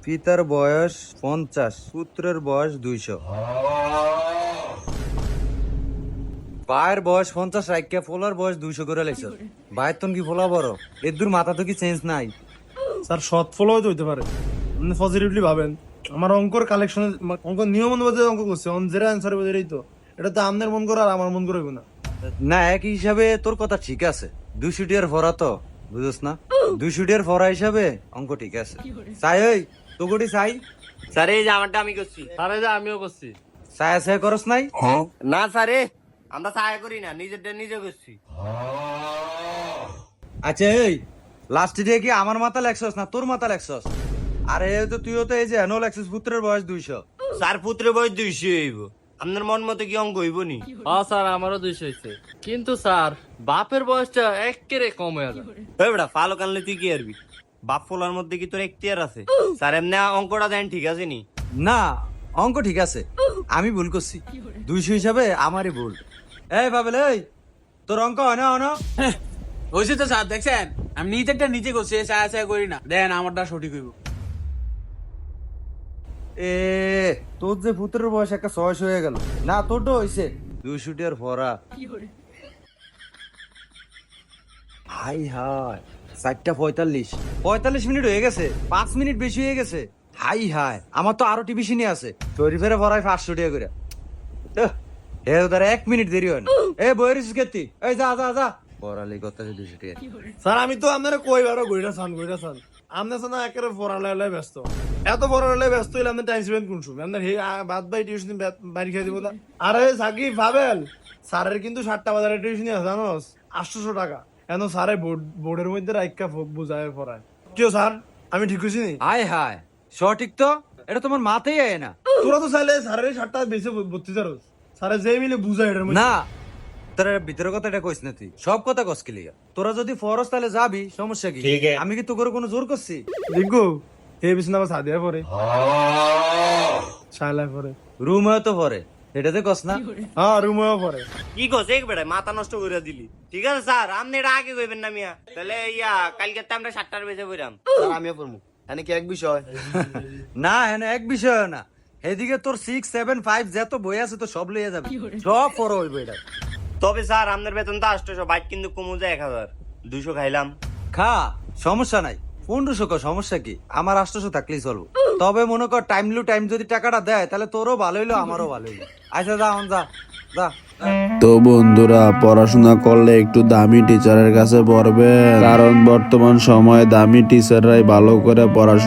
পিতার বয়স 50, পুত্রের বয়স 200। ভাইয়ের বয়স 50 রাখিয়া ফোলার বয়স 200 করে লেছ। ভাইয়ের তন কি ফোলা বড়, এর দূর মাথা তো কি চেঞ্জ নাই? স্যার সৎ ফলো হয়তো হইতে পারে, আপনি পজিটিভলি ভাবেন। আমার অঙ্কর কালেকশনে অঙ্ক নিয়ম অনুযায়ী অঙ্ক করছে, অন যেটা অ্যান্সার বোঝাই তো, এটা তো আপনার মন করে আর আমার মন করে না। না, এক হিসাবে তোর কথা ঠিক আছে, 200 টিয়ার ভরা তো বুঝছ না, 200 টিয়ার ভরা হিসাবে অঙ্ক ঠিক আছে। চাই ওই তোগোটি চাই স্যার এই যে আমারটা আমি করছি। আরে যা আমিও করছি। চায়া চায়া করস নাই? না স্যার আমরা সাহায্য করি না, নিজেরটা নিজে করছি। আচ্ছা এই লাস্টে দিয়ে কি আমার মাথা লেখছস না তোর মাথা লেখছস? আরে তো তুইও তো এই যে এনো লেখছিস পুত্রের বয়স 200। স্যার পুত্রের বয়স 200 হইব, আপনার মন মতো কি অঙ্ক হইব নি? হ্যাঁ স্যার আমারও 200 হয়েছে, কিন্তু স্যার বাপের বয়সটা একেবারে কম হয়ে যায়। ওই বেটা ফালো কানলে তুই কি আরবি? বাপ ফোলার মধ্যে কি তোর এখতিয়ার আছে? স্যার এমনি অঙ্কটা দেন ঠিক আছে নি? না অঙ্ক ঠিক আছে, আমি ভুল করছি, 200 হিসাবে আমারই ভুল। এই বাবেল এই তোর অঙ্ক হয় না হনো? হয়েছে তো স্যার, দেখছেন আমি নিজেরটা নিজে করছি, ছায়া ছায়া করি না। দেন আমারটা সঠিক হইব। এ তোর যে পুত্রের বয়স একটা 600 হয়ে গেল না, তোরটা হইছে 200 টিয়ার ভরা। হাই হাই 4:45 মিনিট হয়ে গেছে, 5 মিনিট বেশি হয়ে গেছে। হাই হাই আমার তো আরো টিভি সিনে আছে, তৈরি ফেরে ভরাই 500 টাকা করে। এ ধর 1 মিনিট দেরি হয় না। এ বইরিস কেতি, এই যা যা যা পড়ালি কথা 200 টাকা। স্যার আমি তো আপনারা কইবারও গইরা চান আপনার না একেবারে পড়ালেখায় ব্যস্ত, এত পড়ালেখায় ব্যস্ত হইলে আপনার টাইম স্পেন্ড কোন সময়? আপনার বাদ বাই টিউশন বাড়ি খেয়ে দিব না। আরে সাকিব ভাবেন, স্যারের কিন্তু 7টা বাজারে টিউশন আছে জানোস, 800 টাকা। এখন স্যারে বোর্ডের মধ্যে রাইকা বুঝায় পড়ায়। কেউ স্যার আমি ঠিক হয়েছি নি? হাই হাই সঠিক তো, এটা তোমার মাথায় আয় না। তোরা তো চাইলে স্যারের 7টা বেশি ভর্তি যারোস, স্যারে যে মিলে বুঝায় এটার মধ্যে। না তোর ভিতরের কথা এটা কইস না, তুই সব কথা কস কি লিগা? তোরা যদি ফরস তাহলে যাবি, সমস্যা কি? আমি কি তোর কোনো জোর করছি? দেখো এই বিছনা আবার সাদিয়া পরে শালা পরে রুমে তো পরে, এটাতে কস না। হ্যাঁ রুমেও পরে। কি কস এক বেটা মাথা নষ্ট করে দিলি। ঠিক আছে স্যার আপনি এটা আগে কইবেন না মিয়া, তাহলে কালকে তো আমরা 7টার বেজে বইরাম। স্যার আমিও পড়মু, এনে কি এক বিষয়? না হ্যাঁ এক বিষয় না, এদিকে তোর 6, 7, 5 যত বই আছে তো সব লইয়া যাবে, সব পড়ো হইব এটা। তবে স্যার আপনার বেতন তো 800, বাইক কিন্তু কমু যায় 1000, 200 খাইলাম। খা সমস্যা নাই, 1500 কর, সমস্যা কি? আমার 800 থাকলেই চলবো। তবে মনে কর টাইম যদি টাকাটা দেয় তাহলে তোরও ভালো হইলো আমারও ভালো হইলো। আচ্ছা যা যা যা। তো বন্ধুরা, পড়াশোনা করলে একটু দামি টিচারের কাছে পড়বে, কারণ বর্তমান সময়ে দামি টিচাররাই ভালো করে পড়াশোনা